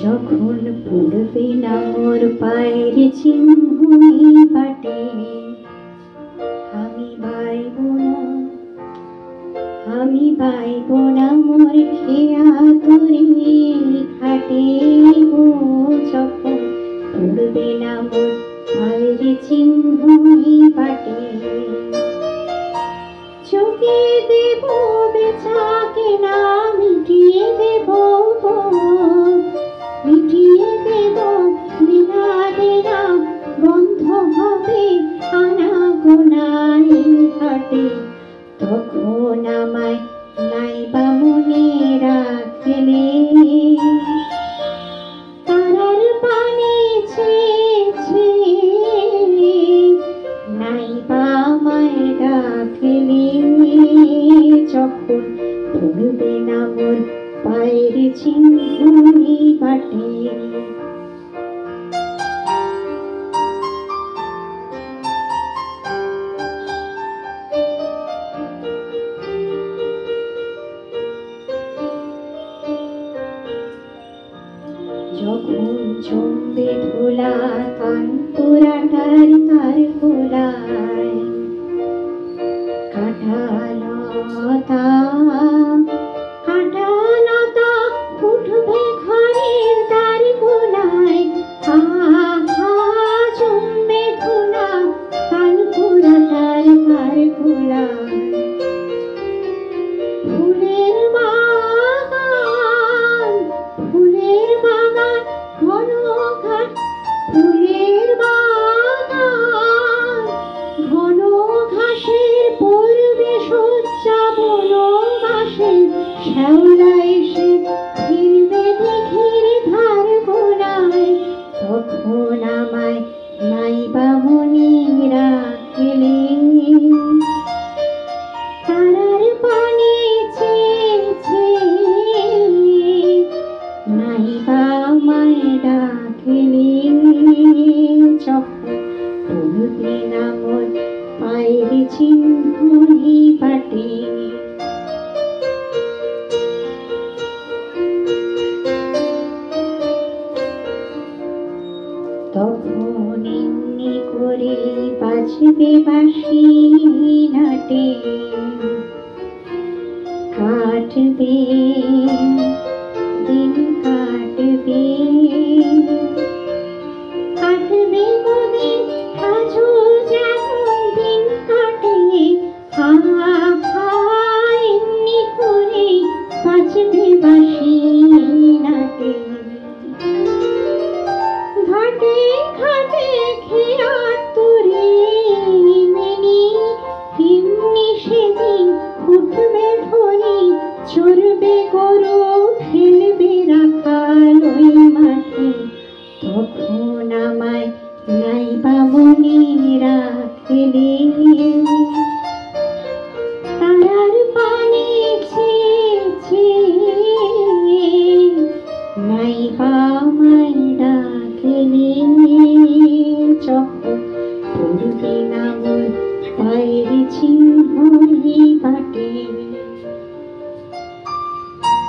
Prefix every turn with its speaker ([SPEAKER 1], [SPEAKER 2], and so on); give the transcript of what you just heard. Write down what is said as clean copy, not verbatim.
[SPEAKER 1] যখন পড়বে না মোর পায়ের চিহ্ন এই বাটে, আমি বাইব না, আমি বাইব না মোর খেয়া তরি খাটে গো। যখন পড়বে না মোর পায়ের চিহ্ন এই বাটে, চুকিয়ে দেব বেচাকে না, মিটিয়ে দেব মিটিয়ে দেব দেনা দেনা, বন্ধ হবে আনাগোনায় ঘাটে। তখন আমায় নাইবা মনে রাখলে, তারার পানে ছেছে নাইবা আমায় ডাকলে। যখন পড়বে না মোর পায়ের চিহ্ন এই বাটে, যখন জমবে ধুলা কানপুরাটার তার গোলায়, কাঁঠালতা কাঁঠালতা উঠবে ঘরের তার গোলায়। জমবে ধুলা কানপুরাটার তার গোলায়। ফুলের বাগান ফুলের বাগান ঘন ঘাট, ফুলের বাগান ঘন ঘাসের পড়বে সজ্জা বনবাসে। শ্যাওলা এসে ফিরবে দিঘির ধার গোলায়, তখন আমায় নাইবা মনে রাখলে। তারার পানে ছেছে নাইবা আমায় ডাকলে। যখন পড়বে না মোর পায়ের চিহ্ন এই বাটে, তখন এমনি করে বাজবে বাঁশি নাটে, কাটবে